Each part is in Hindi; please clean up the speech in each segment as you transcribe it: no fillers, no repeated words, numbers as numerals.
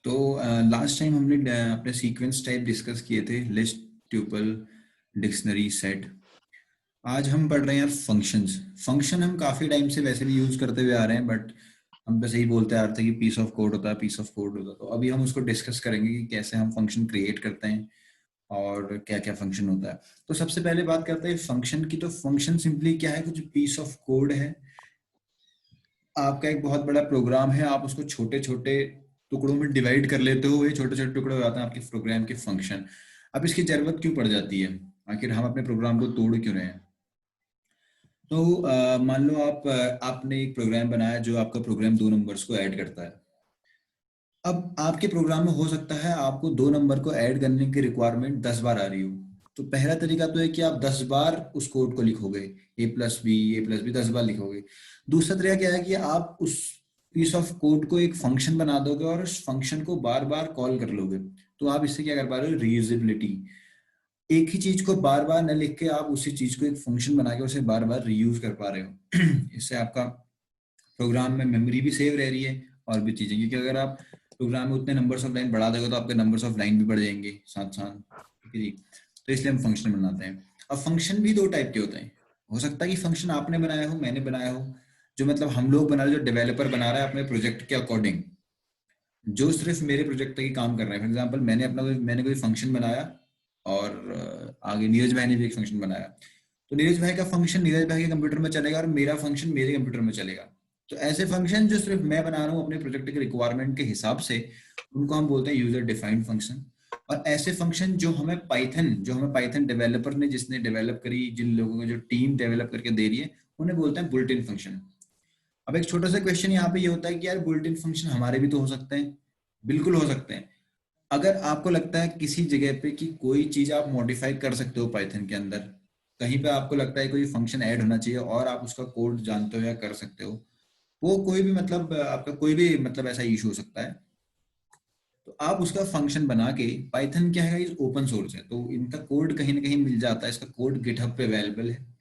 तो लास्ट टाइम हमने अपने सीक्वेंस टाइप डिस्कस किए थे, लिस्ट, ट्यूपल, डिक्शनरी, सेट। आज हम पढ़ रहे हैं यार फंक्शंस। फंक्शन हम काफी टाइम से वैसे भी यूज करते हुए आ रहे हैं, बट हम बस यही बोलते आ रहे थे कि पीस ऑफ कोड होता है, पीस ऑफ कोड होता है। तो अभी हम उसको डिस्कस करेंगे कि कैसे हम फंक्शन क्रिएट करते हैं और क्या क्या फंक्शन होता है। तो सबसे पहले बात करते हैं फंक्शन की। तो फंक्शन सिंपली क्या है, कुछ पीस ऑफ कोड है। आपका एक बहुत बड़ा प्रोग्राम है, आप उसको छोटे छोटे टुकड़ों में डिवाइड कर लेते हो, ये छोटे छोटे टुकड़े हो जाते हैं आपके प्रोग्राम के फंक्शन। अब इसकी जरूरत क्यों पड़ जाती है, आखिर हम अपने प्रोग्राम को तोड़ क्यों रहे हैं? तो मान लो आपने एक प्रोग्राम बनाया जो आपका प्रोग्राम दो नंबर्स को ऐड करता है। अब आपके प्रोग्राम में हो सकता है आपको दो नंबर को ऐड करने की रिक्वायरमेंट 10 बार आ रही हो। तो पहला तरीका तो है कि आप 10 बार उस कोड को लिखोगे, ए प्लस बी 10 बार लिखोगे। दूसरा तरीका क्या है कि आप उस पीस ऑफ कोड को एक फंक्शन बना दोगे और उस फंक्शन को बार बार कॉल कर लोगे। तो आप इससे क्या कर पा रहे हो, रीयूजेबिलिटी। एक ही चीज को बार बार न लिख के आप उसी चीज को एक फंक्शन बना के उसे बार बार रीयूज कर पा रहे हो। इससे आपका प्रोग्राम में मेमोरी भी सेव रह रही है और भी चीजें, क्योंकि अगर आप प्रोग्राम में उतने नंबर्स ऑफ लाइन बढ़ा दोगे तो आपके नंबर्स ऑफ लाइन भी बढ़ जाएंगे साथ साथ, ठीक है जी। तो इसलिए हम फंक्शन बनाते हैं। अब फंक्शन भी दो टाइप के होते हैं। हो सकता है कि फंक्शन आपने बनाया हो, मैंने बनाया हो, जो मतलब हम लोग बना रहे, जो डेवलपर बना रहा है अपने प्रोजेक्ट के अकॉर्डिंग, जो सिर्फ मेरे प्रोजेक्ट तक ही काम कर रहे हैं। फॉर एग्जाम्पल मैंने कोई फंक्शन बनाया और आगे नीरज भाई ने भी एक फंक्शन बनाया। तो नीरज भाई का फंक्शन नीरज भाई के कंप्यूटर में चलेगा और मेरा फंक्शन मेरे कंप्यूटर में चलेगा। तो ऐसे फंक्शन जो सिर्फ मैं बना रहा हूँ अपने प्रोजेक्ट के रिक्वायरमेंट के हिसाब से, उनको हम बोलते हैं यूजर डिफाइंड फंक्शन। और ऐसे फंक्शन जो हमें पाइथन डेवलपर ने जिसने डेवलप करी, जिन लोगों को जो टीम डेवलप करके दे रही है, उन्हें बोलते हैं बुल्ट इन फंक्शन। अब एक छोटा सा क्वेश्चन यहाँ पे ये होता है कि यार बुल्ट इन फंक्शन हमारे भी तो हो सकते हैं। बिल्कुल हो सकते हैं। अगर आपको लगता है किसी जगह पे कि कोई चीज आप मॉडिफाई कर सकते हो पाइथन के अंदर, कहीं पे आपको लगता है कोई फंक्शन ऐड होना चाहिए और आप उसका कोड जानते हो या कर सकते हो, वो कोई भी मतलब आपका कोई भी मतलब ऐसा इशू हो सकता है, तो आप उसका फंक्शन बना के, पाइथन क्या है, ओपन सोर्स है तो इनका कोड कहीं ना कहीं मिल जाता है, इसका कोड गिटहब पे अवेलेबल है।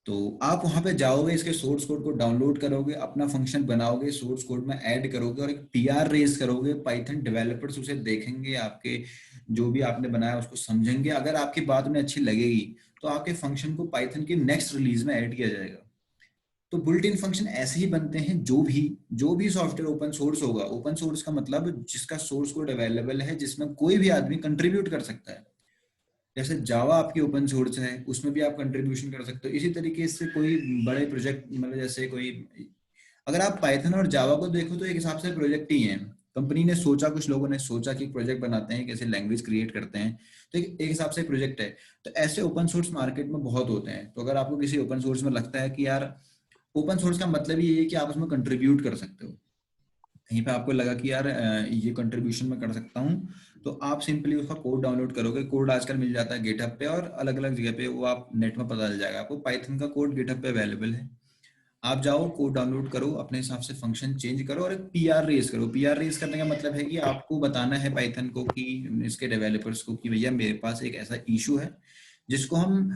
तो आप वहां पे जाओगे, इसके सोर्स कोड को डाउनलोड करोगे, अपना फंक्शन बनाओगे, सोर्स कोड में ऐड करोगे और एक पीआर रेज करोगे। पाइथन डेवलपर्स उसे देखेंगे, आपके जो भी आपने बनाया उसको समझेंगे। अगर आपकी बात उन्हें अच्छी लगेगी तो आपके फंक्शन को पाइथन की नेक्स्ट रिलीज में ऐड किया जाएगा। तो बुल्ट इन फंक्शन ऐसे ही बनते हैं। जो भी सॉफ्टवेयर ओपन सोर्स होगा, ओपन सोर्स का मतलब जिसका सोर्स कोड अवेलेबल है, जिसमें कोई भी आदमी कंट्रीब्यूट कर सकता है। जैसे जावा आपकी ओपन सोर्स है, उसमें भी आप कंट्रीब्यूशन कर सकते हो। इसी तरीके से कोई बड़े प्रोजेक्ट, मतलब जैसे कोई, अगर आप पाइथन और जावा को देखो तो एक हिसाब से प्रोजेक्ट ही है। कंपनी ने सोचा, कुछ लोगों ने सोचा कि प्रोजेक्ट बनाते हैं, कैसे लैंग्वेज क्रिएट करते हैं, तो एक हिसाब से प्रोजेक्ट है। तो ऐसे ओपन सोर्स मार्केट में बहुत होते हैं। तो अगर आपको किसी ओपन सोर्स में लगता है कि यार, ओपन सोर्स का मतलब ये है कि आप उसमें कंट्रीब्यूट कर सकते हो, कहीं पे आपको लगा कि यार ये कंट्रीब्यूशन मैं कर सकता हूँ, तो आप सिंपली उसका कोड डाउनलोड करोगे। कोड आजकल मिल जाता है गिटहब पे और अलग अलग जगह पे, वो आप नेट में पता चल जाएगा आपको। पाइथन का कोड गिटहब पे अवेलेबल है। आप जाओ, कोड डाउनलोड करो, अपने हिसाब से फंक्शन चेंज करो और एक पीआर रेस करो। पीआर रेस करने का मतलब है कि आपको बताना है पाइथन को, कि इसके डेवलपर्स को, कि भैया मेरे पास एक ऐसा इशू है जिसको हम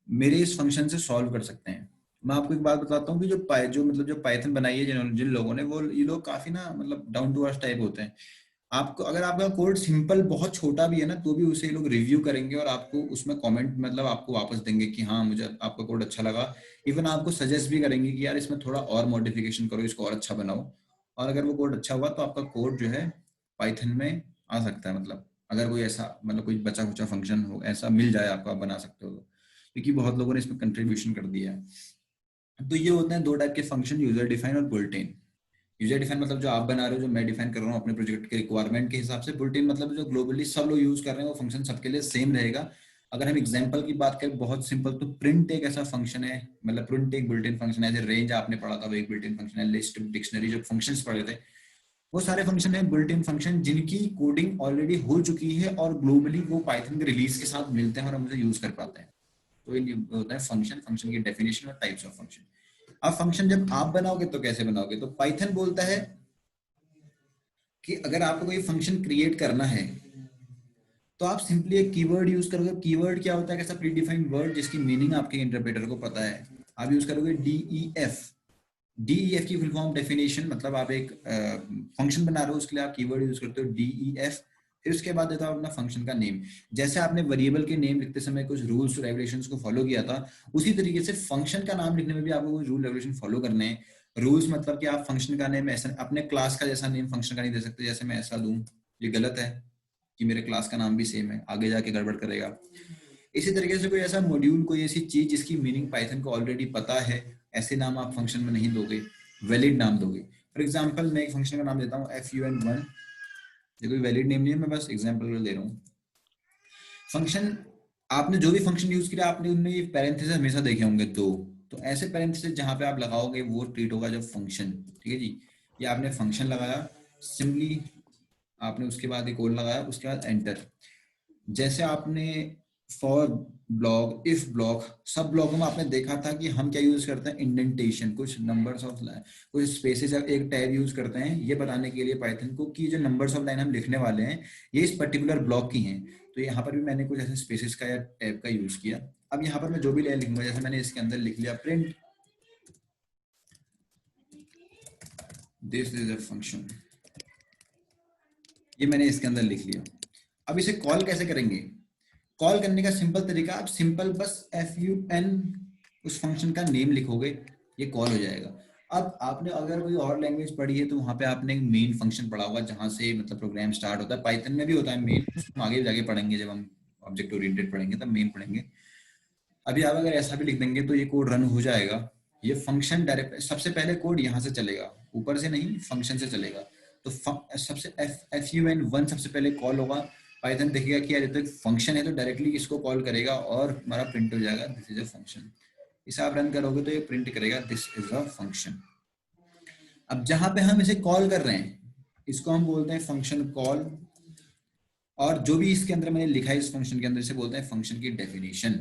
मेरे इस फंक्शन से सॉल्व कर सकते हैं। मैं आपको एक बात बताता हूँ कि जो पाइथन बनाई है जिन्होंने, जिन लोगों ने, वो ये लोग काफी ना मतलब डाउन टू अर्थ टाइप होते हैं। आपको अगर आपका कोड सिंपल बहुत छोटा भी है ना, तो भी उसे ये लोग रिव्यू करेंगे और आपको उसमें कमेंट मतलब आपको वापस देंगे कि हाँ मुझे आपका कोड अच्छा लगा। इवन आपको सजेस्ट भी करेंगे कि यार इसमें थोड़ा और मॉडिफिकेशन करो, इसको और अच्छा बनाओ। और अगर वो कोड अच्छा हुआ तो आपका कोड जो है पाइथन में आ सकता है। मतलब अगर कोई ऐसा, मतलब कोई बचा खुचा फंक्शन हो ऐसा मिल जाए आपको, आप बना सकते हो, क्योंकि बहुत लोगों ने इसमें कंट्रीब्यूशन कर दिया है। तो ये होते हैं दो टाइप के फंक्शन, यूजर डिफाइन और बुल्ट इन। यूजर डिफाइन मतलब जो आप बना रहे हो, जो मैं डिफाइन कर रहा हूँ अपने प्रोजेक्ट के रिक्वायरमेंट के हिसाब से। बुल्ट इन मतलब जो ग्लोबली सब लोग यूज कर रहे हैं, वो फंक्शन सबके लिए सेम रहेगा। अगर हम एग्जांपल की बात करें बहुत सिंपल, तो प्रिंट एक ऐसा फंक्शन है, मतलब प्रिंट एक बिल्ट इन फंक्शन है। जैसे रेंज आपने पढ़ा था, वो एक बिल्ट इन फंक्शन है। लिस्ट, डिक्शनरी, जो फंक्शंस पढ़े थे, वो सारे फंक्शन है बिल्ट इन फंक्शन, जिनकी कोडिंग ऑलरेडी हो चुकी है और ग्लोबली वो पाइथन के रिलीज के साथ मिलते हैं और हम उसे यूज कर पाते हैं। तो ये होता है फंक्शन, फंक्शन की डेफिनेशन और टाइप्स ऑफ फंक्शन। अब फंक्शन जब आप बनाओगे तो कैसे बनाओगे? तो पाइथन बोलता है कि अगर आपको कोई फंक्शन क्रिएट करना है तो आप सिंपली एक कीवर्ड यूज करोगे। कीवर्ड क्या होता है? कैसा प्रीडिफाइंड वर्ड जिसकी मीनिंग आपके इंटरप्रेटर को पता है। आप यूज करोगे DEF। DEF की फुल फॉर्म डेफिनेशन, मतलब आप एक फंक्शन बना रहे हो, उसके लिए आप कीवर्ड यूज करते हो DEF, फिर उसके बाद देता हूं अपना फंक्शन का नेम। जैसे आपने वेरिएबल के नेम लिखते समय कुछ रूल्स रेगुलेशंस को फॉलो किया था, उसी तरीके से फंक्शन का नाम लिखने में भी आपको कुछ रूल रेगुलेशन फॉलो करने हैं। रूल्स मतलब कि आप फंक्शन का नेम ऐसा अपने क्लास का जैसा नेम फंक्शन का नहीं दे सकते, जैसे मैं ऐसा दूं, ये गलत है कि मेरे क्लास का नाम भी सेम है, आगे जाके गड़बड़ करेगा। इसी तरीके से कोई ऐसा मॉड्यूल, कोई ऐसी चीज जिसकी मीनिंग पाइथन को ऑलरेडी पता है, ऐसे नाम आप फंक्शन में नहीं दोगे, वैलिड नाम दोगे। फॉर एग्जाम्पल मैं एक फंक्शन का नाम देता हूँ fun1, ये कोई वैलिड नेम नहीं है, मैं बस एग्जाम्पल दे रहा हूँ। फंक्शन, आपने जो भी फंक्शन यूज किया आपने उनमें ये पैरेंथेसिस हमेशा देखे होंगे दो, तो ऐसे पैरेंथेसिस जहां पे आप लगाओगे वो ट्रीट होगा जब फंक्शन। ठीक है जी, ये आपने फंक्शन लगाया, सिंपली आपने उसके बाद एक और लगाया, उसके बाद एंटर। जैसे आपने फॉर ब्लॉक, इफ ब्लॉक, सब ब्लॉकों में आपने देखा था कि हम क्या यूज करते हैं, इंडेंटेशन, कुछ नंबर्स ऑफ लाइन, कुछ स्पेसेस, एक टैब यूज करते हैं ये बताने के लिए पाइथन को कि जो नंबर्स ऑफ लाइन हम लिखने वाले हैं ये इस पर्टिकुलर ब्लॉक की हैं। तो यहाँ पर भी मैंने कुछ ऐसे स्पेसेस का या टैब का यूज किया। अब यहाँ पर मैं जो भी लाइन लिखूंगा, जैसे मैंने इसके अंदर लिख लिया print this is a function, ये मैंने इसके अंदर लिख लिया। अब इसे कॉल कैसे करेंगे? कॉल करने का सिंपल तरीका, आप सिंपल बस fun उस फंक्शन का नेम लिखोगे, ये कॉल हो जाएगा। अब आपने अगर कोई और लैंग्वेज पढ़ी है तो वहां पे आपने एक मेन फंक्शन पढ़ा होगा जहां से मतलब प्रोग्राम स्टार्ट होता है, पाइथन में भी होता है मेन, हम आगे जाके पढ़ेंगे जब हम ऑब्जेक्ट ओरिएंटेड पढ़ेंगे तब मेन पढ़ेंगे। अभी आप अगर ऐसा भी लिख देंगे तो ये कोड रन हो जाएगा। ये फंक्शन डायरेक्ट, सबसे पहले कोड यहाँ से चलेगा, ऊपर से नहीं, फंक्शन से चलेगा। तो सबसे fun1 सबसे पहले कॉल होगा, पाइथन देखेगा कि यार ये तो एक फंक्शन है, तो डायरेक्टली इसको कॉल करेगा और हमारा प्रिंट हो जाएगा दिस इज अ फंक्शन। इसे आप रन करोगे तो ये प्रिंट करेगा दिस इज अ फंक्शन। अब जहां पे हम इसे कॉल कर रहे हैं इसको हम बोलते हैं फंक्शन कॉल, और जो भी इसके अंदर मैंने लिखा है इस फंक्शन के अंदर इसे बोलते हैं फंक्शन की डेफिनेशन,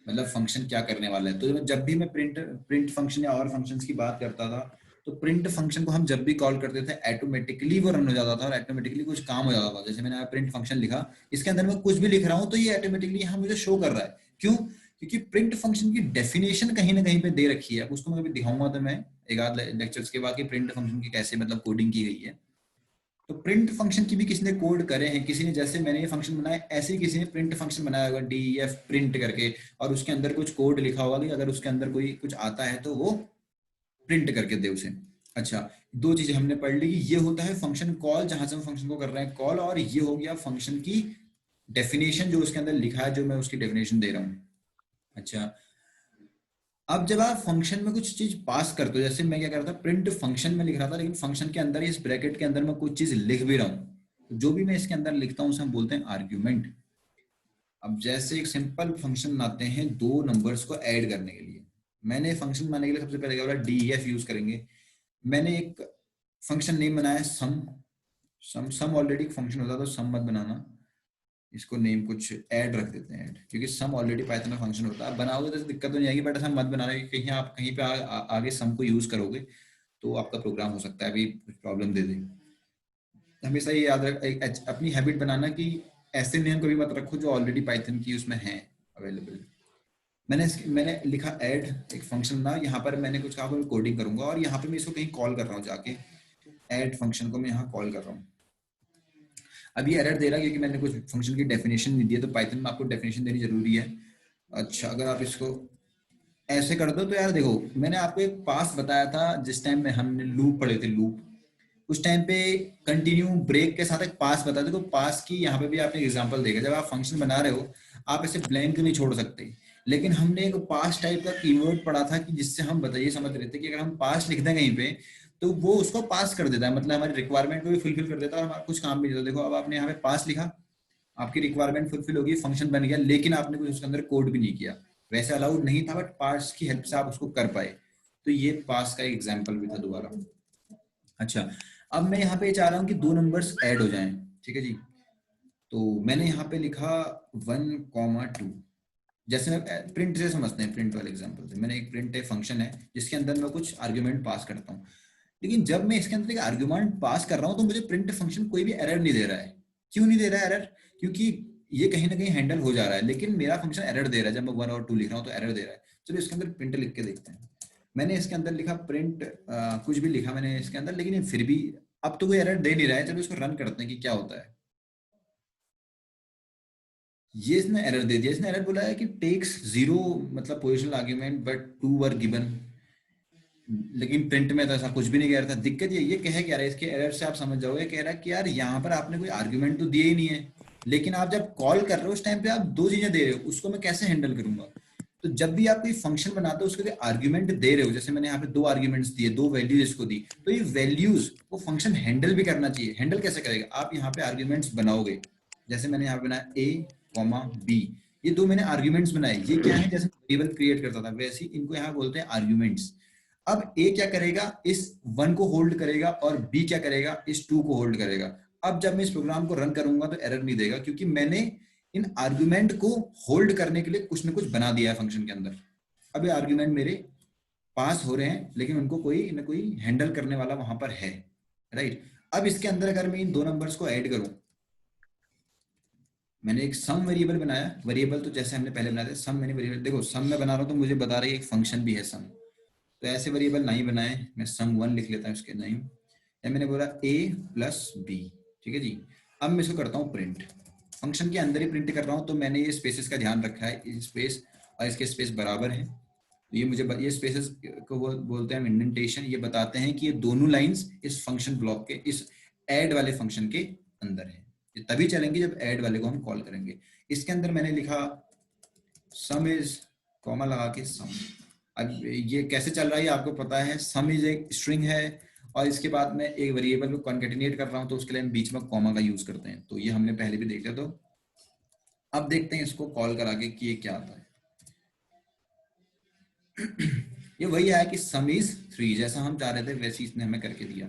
मतलब फंक्शन क्या करने वाला है। तो जब भी मैं प्रिंट फंक्शन या और फंक्शंस की बात करता था तो प्रिंट फंक्शन को हम जब भी कॉल करते थे ऑटोमेटिकली वो रन हो जाता था और ऑटोमेटिकली कुछ काम हो जाता था। जैसे मैंने प्रिंट फंक्शन लिखा, इसके अंदर मैं कुछ भी लिख रहा हूँ तो ये ऑटोमेटिकली यहाँ मुझे शो कर रहा है। क्यों? क्योंकि प्रिंट फंक्शन की डेफिनेशन कहीं ना कहीं पे दे रखी है। उसको मैं कभी दिखाऊंगा तो मैं एक आध लेक्चर्स के बाद प्रिंट फंक्शन की कैसे मतलब कोडिंग की गई है। तो प्रिंट फंक्शन की भी किसी ने कोड करे हैं, किसी ने, जैसे मैंने ये फंक्शन बनाया ऐसे ही किसी ने प्रिंट फंक्शन बनाया होगा DEF प्रिंट करके, और उसके अंदर कुछ कोड लिखा होगा कि अगर उसके अंदर कोई कुछ आता है तो वो प्रिंट करके दे उसे। अच्छा, दो चीजें हमने पढ़ ली कि ये होता है फंक्शन कॉल जहां से हम फंक्शन को कर रहे हैं कॉल, और ये हो गया फंक्शन की डेफिनेशन जो उसके अंदर लिखा है, जो मैं उसकी डेफिनेशन दे रहा हूँ। अच्छा, अब जब आप फंक्शन में कुछ चीज पास करते हो, जैसे मैं क्या कर रहा था, प्रिंट फंक्शन में लिख रहा था लेकिन फंक्शन के अंदर इस ब्रैकेट के अंदर मैं कुछ चीज लिख भी रहा हूँ, तो जो भी मैं इसके अंदर लिखता हूँ उसे हम बोलते हैं आर्ग्यूमेंट। अब जैसे एक सिंपल फंक्शन बनाते हैं दो नंबर्स को ऐड करने के लिए, मैंने फंक्शन बनाने के लिए सबसे पहले क्या बोला, DEF यूज करेंगे। मैंने एक फंक्शन नेम बनाया सम ऑलरेडी एक फंक्शन होता है तो सम मत बनाना, इसको नेम कुछ ऐड रख देते हैं ऐड, क्योंकि सम ऑलरेडी पाइथन में फंक्शन होता है। आप बनाओगे तो दिक्कत तो नहीं आएगी, बट ऐसा मत बनाना कि कहीं आप कहीं पे आगे सम को यूज करोगे तो आपका प्रोग्राम हो सकता है अभी कुछ प्रॉब्लम दे दे। हमेशा ये याद रख, अपनी हैबिट बनाना कि ऐसे नेम कभी मत रखो जो ऑलरेडी पाइथन की उसमें है अवेलेबल। मैंने लिखा ऐड एक फंक्शन ना, यहाँ पर मैंने कुछ कहा मैं कोडिंग करूंगा और यहाँ पे मैं इसको कहीं कॉल कर रहा हूँ जाके, ऐड फंक्शन को मैं यहाँ कॉल कर रहा हूँ। अब ये एरर दे रहा है क्योंकि मैंने कुछ फंक्शन की डेफिनेशन नहीं दी है, तो पाइथन में आपको डेफिनेशन देनी जरूरी है। अच्छा, अगर आप इसको ऐसे कर दो तो यार देखो, मैंने आपको एक पास बताया था जिस टाइम में हमने लूप पढ़े थे, लूप, उस टाइम पे कंटिन्यू ब्रेक के साथ एक पास बताया था। तो पास की यहाँ पे भी आपने एग्जांपल देखा, जब आप फंक्शन बना रहे हो आप ऐसे ब्लैंक नहीं छोड़ सकते, लेकिन हमने एक पास टाइप का कीवर्ड पढ़ा था कि जिससे हम बताइए समझ रहे थे कि अगर हम पास लिख दें कहीं पे तो वो उसको पास कर देता है, मतलब हमारी रिक्वायरमेंट को भी फुलफिल कर देता है और हमारा कुछ काम भी नहीं होता। देखो अब आपने यहाँ पे पास लिखा, आपकी रिक्वायरमेंट फुलफिल होगी, फंक्शन बन गया, लेकिन आपने कुछ उसके अंदर कोड भी नहीं किया। वैसे अलाउड नहीं था बट पास की हेल्प से आप उसको कर पाए, तो ये पास का एग्जाम्पल भी था दोबारा। अच्छा, अब मैं यहाँ पे चाह रहा हूँ कि दो नंबर्स ऐड हो जाएं, ठीक है जी। तो मैंने यहाँ पे लिखा 1,2, जैसे मैं प्रिंट से समझते हैं, प्रिंट वाले एग्जांपल से, मैंने एक प्रिंट है फंक्शन है जिसके अंदर मैं कुछ आर्ग्यूमेंट पास करता हूँ, लेकिन जब मैं इसके अंदर एक आर्ग्यूमेंट पास कर रहा हूँ तो मुझे प्रिंट फंक्शन कोई भी एरर नहीं दे रहा है। क्यों नहीं दे रहा है एरर? क्योंकि ये कहीं ना कहीं हैंडल हो जा रहा है, लेकिन मेरा फंक्शन एरर दे रहा है। जब मैं 1 और 2 लिख रहा हूँ तो एरर दे रहा है। चलो इसके अंदर प्रिंट लिख के देखते हैं। मैंने इसके अंदर लिखा प्रिंट, कुछ भी लिखा मैंने इसके अंदर, लेकिन ये फिर भी अब तो कोई एरर दे नहीं रहा है। चलो इसको रन करते हैं कि क्या होता है। ये इसने एरर दे दिया, इसने एरर बोला है कि टेक्स 0 मतलब positional argument but 2 were given, लेकिन प्रिंट में तो ऐसा कुछ भी नहीं कह रहा था। दिक्कत ये कह क्या रहा है, इसके एरर से आप समझ जाओगे, कह रहा है कि यार यहाँ पर आपने कोई आर्ग्यूमेंट तो दिए ही नहीं है, लेकिन आप जब कॉल कर रहे हो उस टाइम पे आप दो चीजें दे रहे हो, उसको मैं कैसे हैंडल करूंगा। तो जब भी आप कोई फंक्शन बनाते हो उसके लिए आर्ग्यूमेंट दे रहे हो, जैसे मैंने यहाँ पे 2 आर्ग्यूमेंट्स दिए, 2 वैल्यूज इसको दी, तो ये वैल्यूज वो फंक्शन हैंडल भी करना चाहिए। हैंडल कैसे करेगा, आप यहाँ पे आर्ग्यूमेंट्स बनाओगे, जैसे मैंने यहाँ पे बनाया a, b, ये 2 मैंने आर्ग्यूमेंट्स बनाए। ये क्या है, जैसे वेरिएबल क्रिएट करता था वैसे ही इनको यहाँ बोलते हैं आर्ग्यूमेंट्स। अब a क्या करेगा, इस 1 को होल्ड करेगा, और b क्या करेगा, इस 2 को होल्ड करेगा। अब जब मैं इस प्रोग्राम को रन करूंगा तो एरर नहीं देगा, क्योंकि मैंने इन आर्गुमेंट को होल्ड करने के लिए कुछ ना कुछ बना दिया है फंक्शन के अंदर। अब ये आर्गुमेंट मेरे पास हो रहे हैं, लेकिन उनको कोई ना कोई हैंडल करने वाला वहां पर है, राइट। अब इसके अंदर अगर मैं इन 2 नंबर्स को ऐड करूं, मैंने एक सम वेरिएबल बनाया, वेरिएबल तो जैसे हमने पहले बनाया था, सम मैंने वेरिएबल, देखो सम में बना रहा हूं तो मुझे बता रही है एक फंक्शन भी है सम, तो ऐसे वेरिएबल नहीं बनाए, मैं sum1 लिख लेता हूँ इसके नेम, या मैंने बोला a + b, ठीक है जी। अब मैं इसको करता हूँ प्रिंट, फंक्शन के अंदर ही प्रिंट कर रहा हूँ, तो मैंने ये स्पेसेस का ध्यान रखा है, स्पेस और इसके स्पेस बराबर है, तो ये मुझे ये स्पेसेस को बोलते हैं इंडेंटेशन, ये बताते हैं कि ये दोनों लाइंस इस फंक्शन ब्लॉक के, इस ऐड वाले फंक्शन के अंदर है। ये तभी चलेंगे जब ऐड वाले को हम कॉल करेंगे। इसके अंदर मैंने लिखा सम इज, कॉमा लगा के सम। अब ये कैसे चल रहा है आपको पता है, सम इज एक स्ट्रिंग है, और इसके बाद में एक वेरिएबल को कॉन्केटिनेट कर रहा हूं, तो उसके लिए हम बीच में कॉमा का यूज करते हैं, तो ये हमने पहले भी देख लिया। तो अब देखते हैं इसको कॉल करा के कि ये क्या आता है। ये वही आया कि सम इज 3, जैसा हम चाह रहे थे वैसे इसने हमें करके दिया।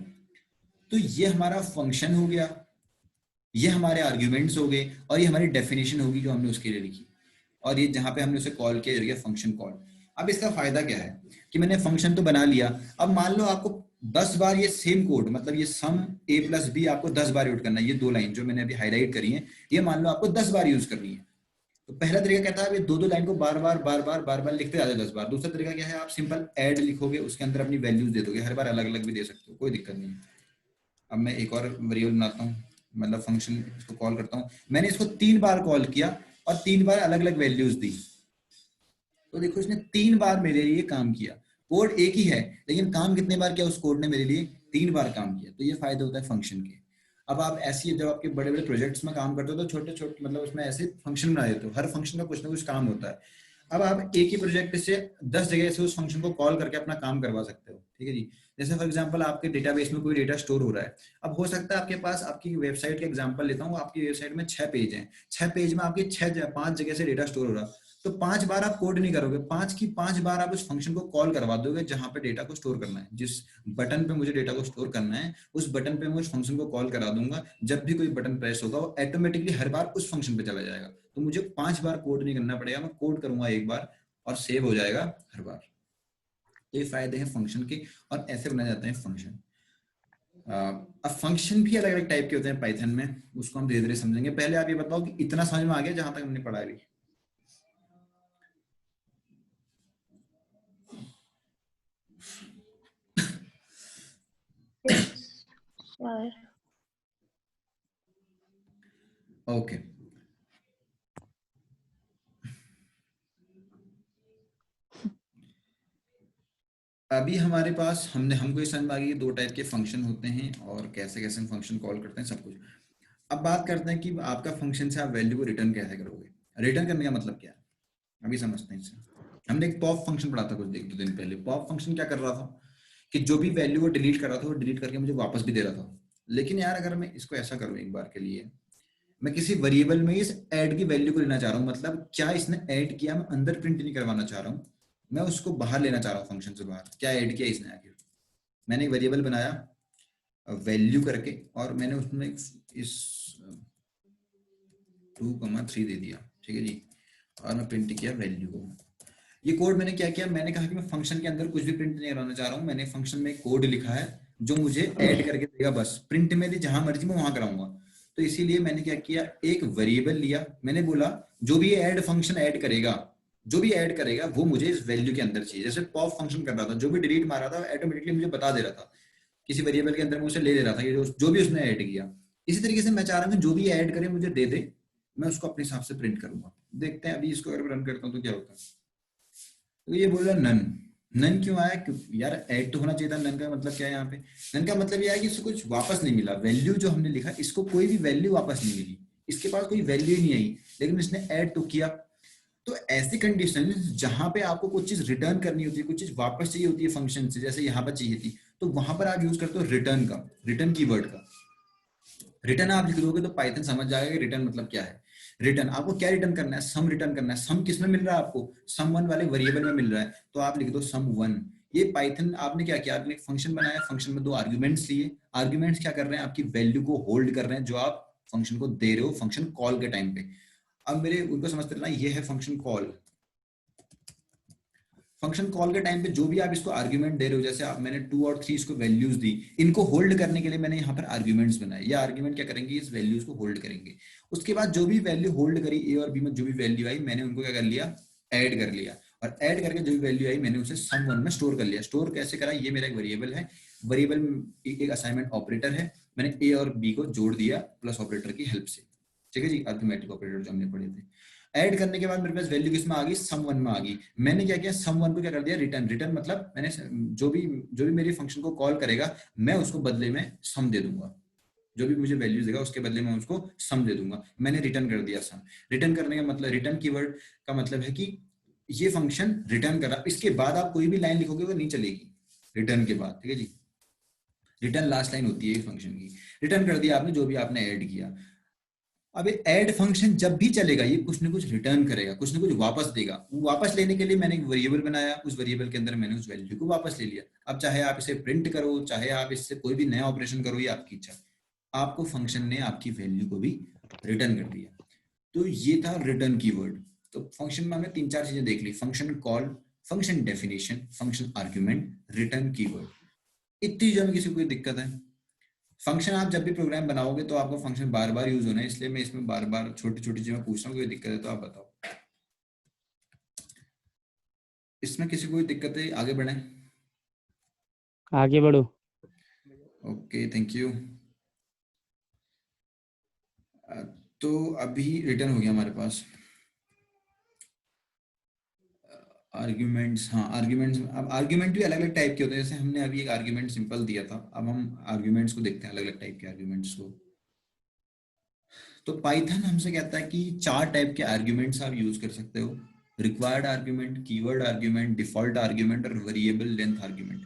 तो ये हमारा फंक्शन हो गया, ये हमारे आर्ग्यूमेंट्स हो गए, और ये हमारी डेफिनेशन होगी जो हमने उसके लिए लिखी, और ये जहां पे हमने उसे कॉल किया फंक्शन कॉल। अब इसका फायदा क्या है कि मैंने फंक्शन तो बना लिया, अब मान लो आपको 10 बार ये सेम कोड, मतलब ये सम a + b आपको 10 बार यूज करना है, ये 2 लाइन जो मैंने अभी हाईलाइट करी है, ये मान लो आपको 10 बार यूज करनी है। तो पहला तरीका कहता है ये 2-2 लाइन को बार बार लिखते जाते 10 बार। दूसरा तरीका क्या है, आप सिंपल ऐड लिखोगे, उसके अंदर अपनी वैल्यूज दे दोगे, हर बार अलग अलग भी दे सकते हो, कोई दिक्कत नहीं है। अब मैं एक और वेरिएबल बनाता हूँ, मतलब फंक्शन इसको कॉल करता हूँ, मैंने इसको 3 बार कॉल किया और 3 बार अलग अलग वैल्यूज दी, तो देखो इसने 3 बार मेरे लिए काम किया। कोड एक ही है, लेकिन काम कितने बार किया उस कोड ने मेरे लिए, 3 बार काम किया। तो ये फायदा होता है फंक्शन के। अब आप ऐसी जब आपके बड़े बड़े प्रोजेक्ट्स में काम करते हो तो छोटे छोटे मतलब उसमें ऐसे फंक्शन बना देते हो, हर फंक्शन का कुछ ना कुछ काम होता है। अब आप एक ही प्रोजेक्ट से 10 जगह से उस फंक्शन को कॉल करके अपना काम करवा सकते हो, ठीक है जी। जैसे फॉर एग्जांपल आपके डेटाबेस में कोई डेटा स्टोर हो रहा है, अब हो सकता है आपके पास, आपकी वेबसाइट का एग्जांपल लेता हूँ, आपकी वेबसाइट में 6 पेज हैं, 6 पेज में आपके 5 जगह से डेटा स्टोर हो रहा, तो 5 बार आप कोड नहीं करोगे, 5 बार आप उस फंक्शन को कॉल करवा दोगे जहां पे डेटा को स्टोर करना है, जिस बटन पे मुझे डेटा को स्टोर करना है उस बटन पे मैं उस फंक्शन को कॉल करा दूंगा। जब भी कोई बटन प्रेस होगा वो ऑटोमेटिकली हर बार उस फंक्शन पे चला जाएगा, तो मुझे 5 बार कोड नहीं करना पड़ेगा, मैं कोड करूंगा एक बार और सेव हो जाएगा हर बार। ये फायदे हैं फंक्शन के, और ऐसे बनाए जाते हैं फंक्शन। अब फंक्शन भी अलग अलग टाइप के होते हैं पाइथन में, उसको हम धीरे धीरे समझेंगे। पहले आप ये बताओ कि इतना समझ में आ गया जहां तक हमने पढ़ा अभी? ओके, अभी हमारे पास हमको ये समझ आ गई 2 टाइप के फंक्शन होते हैं और कैसे कैसे हम फंक्शन कॉल करते हैं सब कुछ। अब बात करते हैं कि आपका फंक्शन से आप वैल्यू को रिटर्न कैसे करोगे, रिटर्न करने का मतलब क्या है, अभी समझते हैं इसे। हमने एक पॉप फंक्शन पढ़ा था कुछ 2 दिन पहले। पॉप फंक्शन क्या कर रहा था कि जो भी वैल्यू वो डिलीट कर रहा था वो डिलीट करके मुझे वापस भी दे रहा था। लेकिन यार अगर मैं इसको ऐसा करूं एक बार के लिए, मैं किसी वेरिएबल में इस ऐड की वैल्यू को लेना चाह रहा हूं, मतलब क्या इसने ऐड किया, मैं अंदर प्रिंट नहीं करवाना चाह रहा हूं, मैं उसको बाहर लेना चाह रहा हूं फंक्शन से बाहर, क्या ऐड किया इसने आगे। मैंने एक वेरिएबल बनाया वैल्यू करके, और मैंने उसमें इस 2,3 दे दिया, ठीक है जी, और मैं प्रिंट किया वैल्यू को। ये कोड मैंने क्या किया, मैंने कहा कि मैं फंक्शन के अंदर कुछ भी प्रिंट नहीं कराना चाह रहा हूँ, मैंने फंक्शन में कोड लिखा है जो मुझे ऐड करके देगा, बस प्रिंट मेरी जहां मर्जी मैं वहां कराऊंगा। तो इसीलिए मैंने क्या किया, एक वेरिएबल लिया, मैंने बोला जो भी ऐड फंक्शन ऐड करेगा जो भी ऐड करेगा वो मुझे इस वैल्यू के अंदर चाहिए। जैसे पॉप फंक्शन कर रहा था, जो भी डिलीट मारा था ऑटोमेटिकली मुझे बता दे रहा था, किसी वेरिएबल के अंदर मैं उसे ले रहा था, ये जो भी उसने ऐड किया। इसी तरीके से मैं चाह रहा हूँ कि जो भी ऐड करे मुझे दे दे, मैं उसको अपने हिसाब से प्रिंट करूंगा। देखते हैं अभी इसको अगर रन करता हूँ तो क्या होता है। तो ये बोल रहा नन। नन क्यों आया? यार ऐड तो होना चाहिए था। नन का मतलब क्या है यहाँ पे? नन का मतलब ये है कि इसको कुछ वापस नहीं मिला। वैल्यू जो हमने लिखा इसको कोई भी वैल्यू वापस नहीं मिली, इसके पास कोई वैल्यू ही नहीं आई, लेकिन इसने ऐड तो किया। तो ऐसी कंडीशन जहां पे आपको कुछ चीज रिटर्न करनी होती है, कुछ चीज वापस चाहिए होती है फंक्शन से, जैसे यहाँ पर चाहिए थी, तो वहां पर आप यूज करते हो रिटर्न का, रिटर्न कीवर्ड का। रिटर्न आप लिख दोगे तो पाइथन समझ जाएगा कि रिटर्न मतलब क्या है। रिटर्न आपको क्या रिटर्न करना है? सम रिटर्न करना है। सम किस में मिल रहा है आपको? सम वन वाले वेरिएबल में मिल रहा है, तो आप लिख दो सम वन। ये पाइथन आपने क्या किया, आपने एक फंक्शन बनाया, फंक्शन में दो आर्ग्यूमेंट्स लिए। आर्ग्यूमेंट्स क्या कर रहे हैं? आपकी वैल्यू को होल्ड कर रहे हैं जो आप फंक्शन को दे रहे हो फंक्शन कॉल के टाइम पे। अब मेरे उनको समझते रहना, ये है फंक्शन कॉल। फंक्शन कॉल के टाइम पे जो भी आप इसको आर्ग्यूमेंट दे रहे हो, जैसे आप मैंने 2 और 3 इसको वैल्यूज दी, इनको होल्ड करने के लिए मैंने यहाँ पर आर्ग्यूमेंट्स बनाए। ये आर्ग्यूमेंट क्या करेंगे? इस वैल्यूज को होल्ड करेंगे। उसके बाद जो भी वैल्यू होल्ड करी ए और बी में, जो भी वैल्यू आई मैंने उनको क्या कर लिया, ऐड कर लिया। और ऐड करके जो भी वैल्यू आई मैंने उसे सम वन में स्टोर कर लिया। स्टोर कैसे करा? ये मेरा एक वेरिएबल है, वेरिएबल एक असाइनमेंट ऑपरेटर है, मैंने ए और बी को जोड़ दिया प्लस ऑपरेटर की हेल्प से। ठीक है जी, अरिथमेटिक ऑपरेटर जो हमने पढ़े थे। ऐड करने के बाद मेरे पास वैल्यू किस में आ गई? सम वन में आ गई। मैंने क्या किया? सम वन को क्या कर दिया? रिटर्न। रिटर्न मतलब मैंने जो भी मेरे फंक्शन को कॉल करेगा मैं उसको बदले में सम दे दूंगा। जो भी मुझे वैल्यू देगा उसके बदले में उसको सम दे दूंगा। मैंने रिटर्न कर दिया सम। रिटर्न करने का मतलब, रिटर्न कीवर्ड का मतलब है कि ये फंक्शन रिटर्न करा, इसके बाद आप कोई भी लाइन लिखोगे वो नहीं चलेगी रिटर्न के बाद। ठीक है जी, रिटर्न लास्ट लाइन होती है इस फंक्शन की। रिटर्न कर दिया आपने जो भी आपने ऐड किया। अब ऐड फंक्शन जब भी चलेगा ये कुछ ना कुछ रिटर्न करेगा, कुछ ना कुछ वापस देगा। वापस लेने के लिए मैंने एक वेरिएबल बनाया, उस वेरिएबल के अंदर मैंने उस वैल्यू को वापस ले लिया। अब चाहे आप इसे प्रिंट करो, चाहे आप इससे कोई भी नया ऑपरेशन करो, ये आपकी इच्छा। आपको फंक्शन ने आपकी वैल्यू को भी रिटर्न कर दिया। तो ये था रिटर्न कीवर्ड। तो फंक्शन में हमने 3-4 चीजें देख ली, function call, function definition, function argument, return keyword. इतनी चीजों में किसी को कोई दिक्कत है? फंक्शन आप जब भी प्रोग्राम बनाओगे तो आपको फंक्शन बार बार यूज होना है, इसलिए मैं इसमें बार बार छोटी छोटी चीजें पूछ रहा हूँ। कोई दिक्कत है तो आप बताओ। इसमें किसी को कोई दिक्कत है? आगे बढ़े? आगे बढ़ो। Okay, thank you. तो अभी रिटर्न हो गया हमारे पास आर्ग्यूमेंट्स। हाँ, आर्ग्यूमेंट्स। अब आर्ग्यूमेंट भी अलग अलग टाइप के होते हैं। जैसे हमने अभी एक आर्ग्यूमेंट सिंपल दिया था, अब हम आर्ग्यूमेंट्स को देखते हैं, अलग अलग टाइप के आर्ग्यूमेंट्स को। तो पाइथन हमसे कहता है कि 4 टाइप के आर्ग्यूमेंट्स आप यूज कर सकते हो: required argument, keyword argument, default argument और वेरिएबल लेंथ आर्ग्यूमेंट।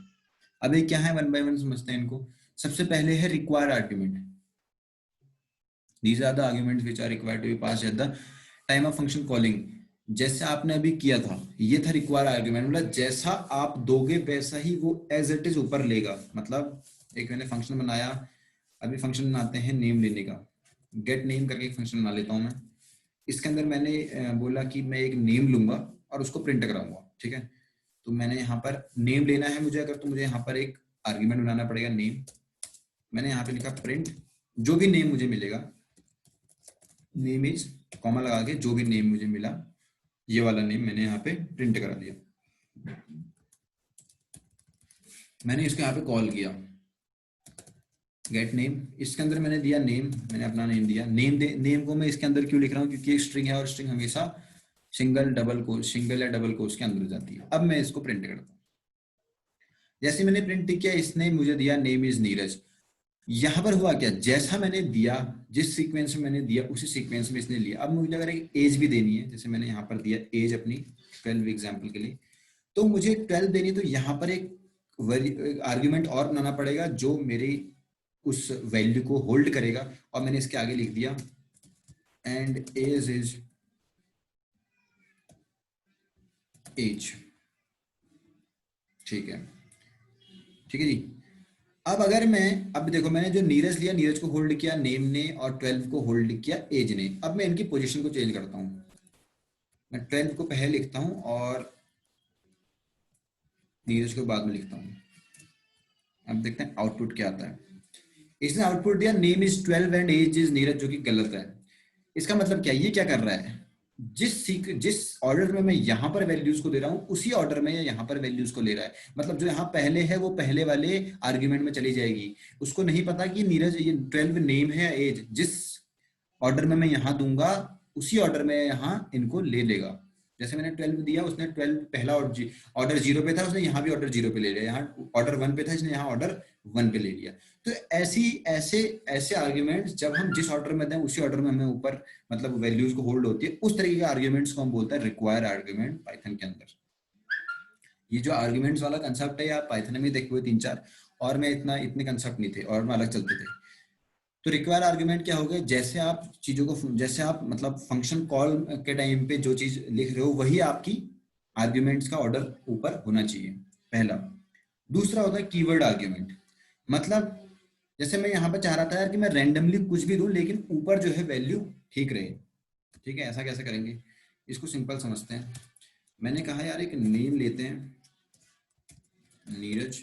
अब ये क्या है, वन बाय वन समझते हैं इनको। सबसे पहले है required argument. These are the arguments which are required to be passed at the time of function calling. जैसे आपने अभी किया था, ये था रिक्वायर्ड आर्ग्यूमेंट, मतलब जैसा आप दोगे वैसा ही वो एज इट इज ऊपर लेगा। मतलब एक मैंने फंक्शन बनाया, अभी फंक्शन बनाते हैं नेम लेने का। गेट नेम करके एक फंक्शन बना लेता हूं मैं। इसके अंदर मैंने बोला कि मैं एक नेम लूंगा और उसको प्रिंट कराऊंगा। ठीक है, तो मैंने यहाँ पर नेम लेना है मुझे अगर, तो मुझे यहाँ पर एक आर्ग्यूमेंट बनाना पड़ेगा नेम। मैंने यहाँ पे लिखा प्रिंट, जो भी नेम मुझे मिलेगा, नेम इज, कॉमा लगा के जो भी नेम मुझे मिला, ये वाला नेम मैंने यहाँ पे प्रिंट करा दिया। मैंने इसको यहाँ पे कॉल किया गेट नेम। इसके अंदर मैंने दिया नेम, मैंने अपना नेम दिया। नेम को मैं इसके अंदर क्यों लिख रहा हूँ? क्योंकि एक स्ट्रिंग है और स्ट्रिंग हमेशा सिंगल या डबल कोट्स के अंदर जाती है। अब मैं इसको प्रिंट करता हूँ। जैसे मैंने प्रिंट किया, इसने मुझे दिया नेम इज नीरज। यहां पर हुआ क्या, जैसा मैंने दिया, जिस सीक्वेंस में मैंने दिया उसी सीक्वेंस में इसने लिया। अब मुझे अगर एक एज भी देनी है, जैसे मैंने यहाँ पर दिया एज अपनी 12 एग्जाम्पल के लिए, तो मुझे 12 देनी, तो यहाँ पर एक आर्ग्यूमेंट और बनाना पड़ेगा जो मेरी उस वैल्यू को होल्ड करेगा। और मैंने इसके आगे लिख दिया एंड एज इज एज। ठीक है, ठीक है जी। अब अगर मैं, अब देखो मैंने जो नीरज लिया, नीरज को होल्ड किया नेम ने, और 12 को होल्ड किया एज ने। अब मैं इनकी पोजीशन को चेंज करता हूं। मैं 12 को पहले लिखता हूं और नीरज को बाद में लिखता हूं। अब देखते हैं आउटपुट क्या आता है। इसने आउटपुट दिया name is 12 and age is Neeraj, जो कि गलत है। इसका मतलब क्या है? ये क्या कर रहा है? जिस ऑर्डर में मैं यहाँ पर वैल्यूज को दे रहा हूँ उसी ऑर्डर में यहाँ पर वैल्यूज को ले रहा है। मतलब जो यहाँ पहले है वो पहले वाले आर्ग्यूमेंट में चली जाएगी। उसको नहीं पता कि नीरज ये 12 नेम है या एज, जिस ऑर्डर में मैं यहाँ दूंगा उसी ऑर्डर में यहाँ इनको ले लेगा। जैसे मैंने 12 दिया, उसने 12 पहला ऑर्डर 0 पे था, उसने यहाँ भी ऑर्डर 0 पे ले लिया। यहाँ ऑर्डर 1 पे था, इसने यहाँ ऑर्डर 1 पे ले लिया। तो ऐसे आर्ग्यूमेंट्स जब हम जिस ऑर्डर में दें उसी ऑर्डर में हमें ऊपर मतलब वैल्यूज को होल्ड होती है, उस तरीके के आर्ग्यूमेंट्स को हम बोलते हैं रिक्वायर आर्ग्यूमेंट पाइथन के अंदर। ये जो आर्ग्यूमेंट्स वाला कंसेप्ट है आप पाइथन में देखे हुए 3-4, और मैं इतने कंसेप्ट नहीं थे और मैं अलग चलते थे। तो रिक्वायर आर्ग्यूमेंट क्या हो गया, जैसे आप चीजों को, जैसे आप मतलब फंक्शन कॉल के टाइम पे जो चीज लिख रहे हो वही आपकी आर्ग्यूमेंट्स का ऑर्डर ऊपर होना चाहिए, पहला। दूसरा होता है कीवर्ड आर्ग्यूमेंट। मतलब जैसे मैं यहाँ पे चाह रहा था यार कि मैं रैंडमली कुछ भी दूं लेकिन ऊपर जो है वैल्यू ठीक रहे। ठीक है, ऐसा कैसे करेंगे, इसको सिंपल समझते हैं। मैंने कहा यार एक नेम लेते हैं नीरज,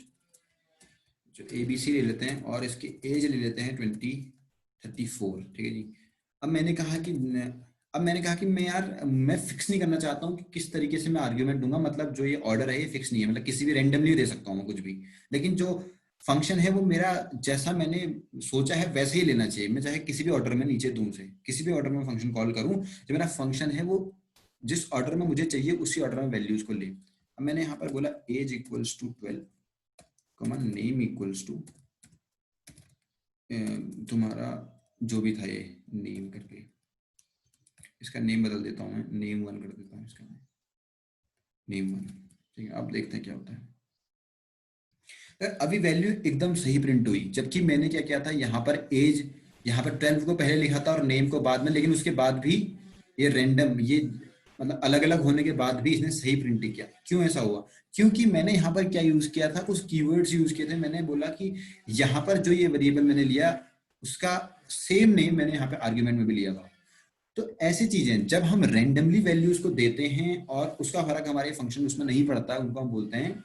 जो ABC ले लेते हैं और इसकी एज ले लेते हैं 34। ठीक है जी। अब मैंने कहा कि मैं फिक्स नहीं करना चाहता हूँ कि किस तरीके से मैं आर्ग्यूमेंट दूंगा। मतलब जो ये ऑर्डर है ये फिक्स नहीं है, मतलब किसी भी रैंडमली दे सकता हूँ मैं कुछ भी, लेकिन जो फंक्शन है वो मेरा जैसा मैंने सोचा है वैसे ही लेना चाहिए। मैं चाहे किसी भी ऑर्डर में नीचे दूं, से किसी भी ऑर्डर में फंक्शन कॉल करूं, जो मेरा फंक्शन है वो जिस ऑर्डर में मुझे चाहिए उसी ऑर्डर में वैल्यूज को ले। अब मैंने यहाँ पर बोला age equals to 12, name equals to तुम्हारा जो भी था ये नेम करके, इसका नेम बदल देता हूँ मैं, नेम 1 कर देता हूँ इसका नेम 1। ठीक है, अब देखते हैं क्या होता है। अभी वैल्यू एकदम सही प्रिंट हुई, जबकि मैंने क्या किया था, यहाँ पर एज, यहाँ पर 12 को पहले लिखा था और नेम को बाद में, लेकिन उसके बाद भी ये रैंडम, ये मतलब अलग अलग होने के बाद भी इसने सही प्रिंट किया। क्यों ऐसा हुआ, क्योंकि मैंने यहाँ पर क्या यूज किया था, कुछ कीवर्ड्स यूज किए थे। मैंने बोला कि यहाँ पर जो ये वेरिएबल मैंने लिया उसका सेम नेम मैंने यहाँ पे आर्ग्यूमेंट में भी लिया था। तो ऐसी चीजें जब हम रैंडमली वैल्यूज को देते हैं और उसका फर्क हमारे फंक्शन उसमें नहीं पड़ता, उनको हम बोलते हैं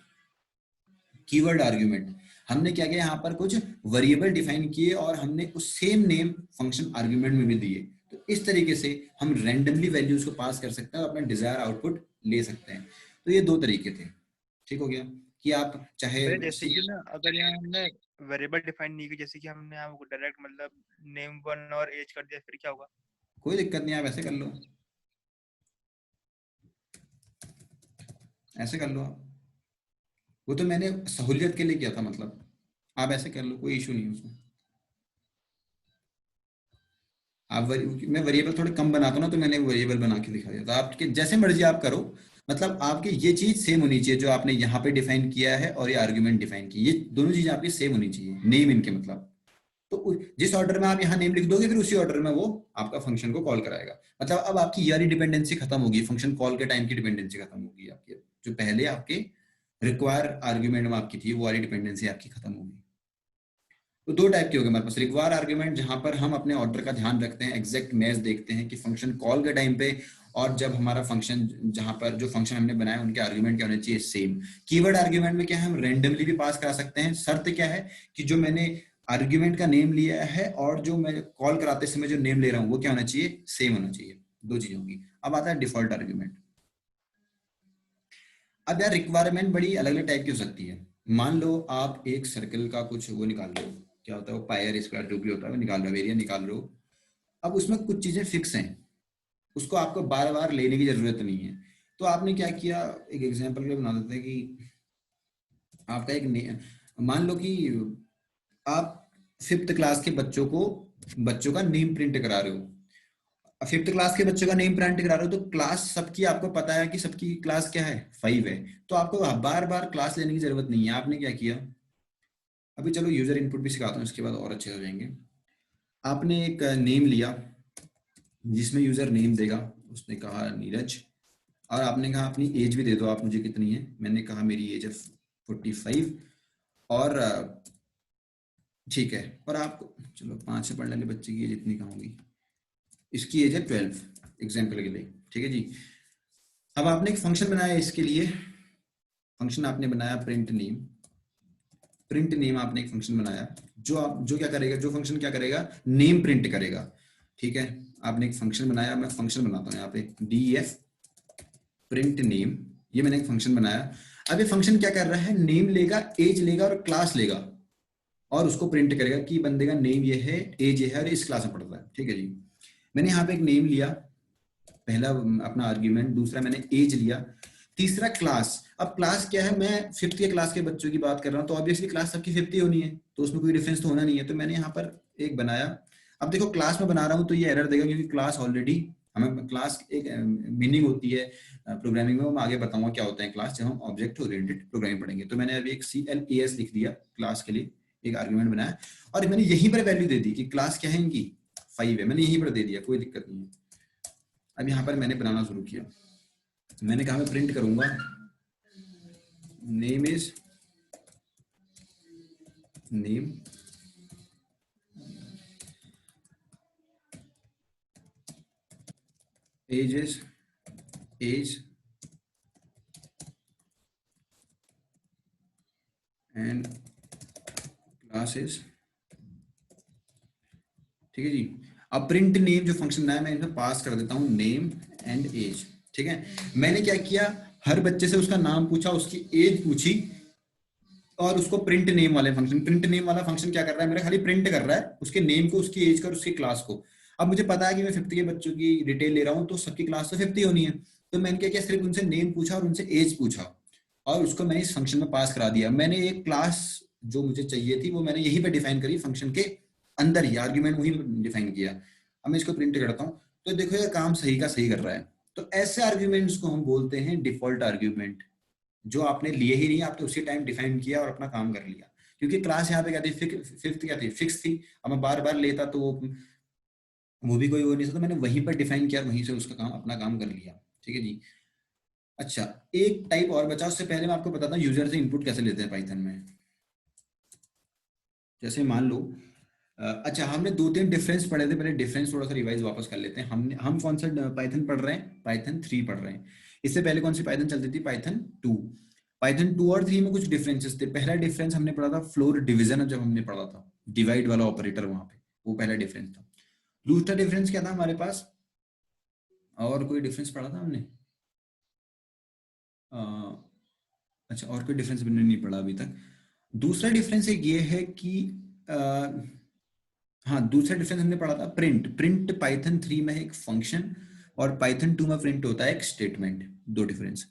कीवर्ड आर्ग्यूमेंट। हमने क्या किया, यहाँ पर कुछ वेरिएबल डिफाइन किए और हमने उस सेम नेम फंक्शन आर्ग्यूमेंट में भी दिए। तो इस तरीके से हम रैंडमली वैल्यूज को पास कर सकते हैं और अपना डिजायर आउटपुट ले सकते हैं। तो ये 2 तरीके थे। ठीक हो गया कि आप चाहे जैसे कि ना अगर यहाँ हमने वेरिएबल डिफाइन नहीं की, जैसे कि हमने यहाँ डायरेक्ट मतलब नेम 1 और एज कर दिया, फिर क्या होगा? कोई दिक्कत नहीं, आप ऐसे कर लो, ऐसे कर लो आप। वो तो मैंने सहूलियत के लिए किया था, मतलब आप ऐसे कर लो, कोई इशू नहीं है उसमें। आप मैं वेरिएबल थोड़े कम बनाता हूँ ना, तो मैंने वेरिएबल बना के दिखा दिया था। आपके जैसे मर्जी आप करो, मतलब आपकी ये चीज सेम होनी चाहिए जो आपने यहाँ पे डिफाइन किया है और ये आर्ग्यूमेंट डिफाइन की, ये दोनों चीजें आपकी सेम होनी चाहिए, नेम इनके मतलब। तो जिस ऑर्डर में आप यहाँ नेम लिख दोगे फिर उसी ऑर्डर में वो आपका फंक्शन को कॉल कराएगा। मतलब अब आपकी यारी डिपेंडेंसी खत्म होगी, फंक्शन कॉल के टाइम की डिपेंडेंसी खत्म होगी आपकी। जो पहले आपके रिक्वायर आर्ग्यूमेंट में आपकी थी वो वाली डिपेंडेंसी आपकी खत्म होगी। तो 2 टाइप के हो गए हमारे पास, रिक्वायर आर्ग्यूमेंट जहां पर हम अपने ऑर्डर का ध्यान रखते हैं, एग्जैक्ट मैच देखते हैं कि फंक्शन कॉल के टाइम पे और जब हमारा फंक्शन, जहां पर जो फंक्शन हमने बनाया उनके आर्ग्यूमेंट क्या होने चाहिए, सेम। कीवर्ड आर्ग्यूमेंट में क्या है, हम रैंडमली भी पास करा सकते हैं। शर्त क्या है कि जो मैंने आर्ग्यूमेंट का नेम लिया है और जो मैं कॉल कराते समय जो नेम ले रहा हूँ वो क्या होना चाहिए, सेम होना चाहिए। 2 चीजें होंगी। अब आता है डिफॉल्ट आर्ग्यूमेंट। अब यार रिक्वायरमेंट बड़ी अलग अलग टाइप की हो सकती है। मान लो आप एक सर्कल का कुछ वो निकाल रहे हो, क्या होता है वो पायर स्क्वायर जो भी होता है वो निकाल रहे हो, एरिया निकाल रहे हो। अब उसमें कुछ चीजें फिक्स हैं, उसको आपको बार बार लेने की जरूरत नहीं है। तो आपने क्या किया, एक एग्जांपल के लिए बना देते हैं कि आपका एक मान लो कि आप 5th क्लास के बच्चों का नेम प्रिंट करा रहे हो। 5th क्लास के बच्चों का नेम प्रिंट करा रहे हो तो क्लास सबकी आपको पता है कि सबकी क्लास क्या है, 5 है। तो आपको बार बार क्लास लेने की जरूरत नहीं है। आपने क्या किया, अभी चलो यूजर इनपुट भी सिखाता हूँ, इसके बाद और अच्छे हो जाएंगे। आपने एक नेम लिया जिसमें यूजर नेम देगा, उसने कहा नीरज, और आपने कहा अपनी एज भी दे दो आप मुझे कितनी है। मैंने कहा मेरी एज है 45 और ठीक है, और आपको चलो 5 से पढ़ने वाले बच्चे की एज इतनी कहाँ होगी, इसकी एज है 12 एग्जाम्पल के लिए। ठीक है जी। अब आपने एक फंक्शन बनाया इसके लिए, फंक्शन आपने बनाया प्रिंट नेम आपने एक फंक्शन बनाया जो क्या करेगा, जो फंक्शन क्या करेगा, नेम प्रिंट करेगा। ठीक है, आपने एक फंक्शन बनाया, मैं फंक्शन बनाता हूँ यहाँ पे def प्रिंट नेम, ये मैंने एक फंक्शन बनाया। अब ये फंक्शन क्या कर रहा है, नेम लेगा, एज लेगा और क्लास लेगा और उसको प्रिंट करेगा कि बंदे का नेम ये है, एज ये है और इस क्लास में पढ़ता है। ठीक है जी, मैंने यहाँ पे एक नेम लिया, पहला अपना आर्ग्यूमेंट, दूसरा मैंने एज लिया, तीसरा क्लास। अब क्लास क्या है, मैं 5th के क्लास के बच्चों की बात कर रहा हूँ, तो ऑब्वियसली क्लास सबकी 50 होनी है, तो उसमें कोई डिफरेंस तो होना नहीं है, तो मैंने यहाँ पर एक बनाया। अब देखो क्लास में बना रहा हूँ तो ये एरर देगा, क्योंकि क्लास ऑलरेडी, हमें क्लास एक मीनिंग होती है प्रोग्रामिंग में, मैं आगे बताऊंगा क्या होता है क्लास जब हम ऑब्जेक्ट ओरिएंटेड प्रोग्रामिंग पढ़ेंगे। तो मैंने अभी एक CLAS लिख दिया क्लास के लिए, एक आर्ग्यूमेंट बनाया और मैंने यहीं पर वैल्यू दे दी कि क्लास क्या है इनकी, 5 है, मैंने यहीं पर दे दिया, कोई दिक्कत नहीं है। अब यहाँ पर मैंने बनाना शुरू किया, मैंने कहा मैं प्रिंट करूंगा name is name, age is age and class is. ठीक है जी, अब प्रिंट नेम जो फंक्शन बनाया मैं इसमें पास कर देता हूं नेम एंड एज। ठीक है, मैंने क्या किया, हर बच्चे से उसका नाम पूछा, उसकी एज पूछी और उसको प्रिंट नेम वाले फंक्शन, प्रिंट नेम वाला फंक्शन क्या कर रहा है, मेरा खाली प्रिंट कर रहा है उसके नेम को, उसकी एज को और उसकी क्लास को। अब मुझे पता है कि मैं 50 के बच्चों की डिटेल ले रहा हूँ, तो सबकी क्लास तो 50 होनी है, तो मैंने क्या किया, सिर्फ उनसे नेम पूछा और उनसे एज पूछा और उसको मैंने इस फंक्शन में पास करा दिया। मैंने एक क्लास जो मुझे चाहिए थी वो मैंने यहीं पे डिफाइन करी, फंक्शन के अंदर ही आर्ग्यूमेंट वही डिफाइन किया। अब मैं इसको प्रिंट करता हूँ, तो देखो ये काम सही का सही कर रहा है। तो ऐसे आर्ग्यूमेंट्स को हम बोलते हैं डिफॉल्ट आर्ग्यूमेंट, जो आपने लिए ही नहीं, आपने उसी टाइम डिफाइन किया और अपना काम कर लिया। क्योंकि क्लास यहाँ पे क्या थी, 5th क्या थी, फिक्स थी, अब मैं बार बार लेता तो वो भी कोई वो नहीं था, तो मैंने वहीं पर डिफाइन किया, वहीं से उसका काम, अपना काम कर लिया। ठीक है जी। अच्छा, एक टाइप और बचा, उससे पहले मैं आपको बताता हूँ यूजर से इनपुट कैसे लेते हैं पाइथन में। जैसे मान लो अच्छा, हमने 2-3 डिफरेंस पढ़े थे, पहले डिफरेंस थोड़ा सा रिवाइज वापस कर लेते हैं। हम कौन सा पाइथन पढ़ रहे हैं, पाइथन 3 पढ़ रहे हैं। इससे पहले कौन सी पाइथन चलती थी, पाइथन 2। पाइथन 2 और 3 में कुछ डिफरेंसेस थे। पहला डिफरेंस हमने पढ़ा था फ्लोर डिवीजन, जब हमने पढ़ा था डिवाइड वाला ऑपरेटर वहां पे, वो पहला डिफरेंस था। दूसरा डिफरेंस क्या था हमारे पास, और कोई डिफरेंस पढ़ा था हमने, अच्छा और कोई डिफरेंस मैंने नहीं पढ़ा अभी तक। दूसरा डिफरेंस एक ये है कि हाँ, दूसरा डिफरेंस हमने पढ़ा था प्रिंट। प्रिंट पाइथन 3 में है एक फंक्शन और पाइथन 2 में प्रिंट होता है एक स्टेटमेंट, दो डिफरेंस।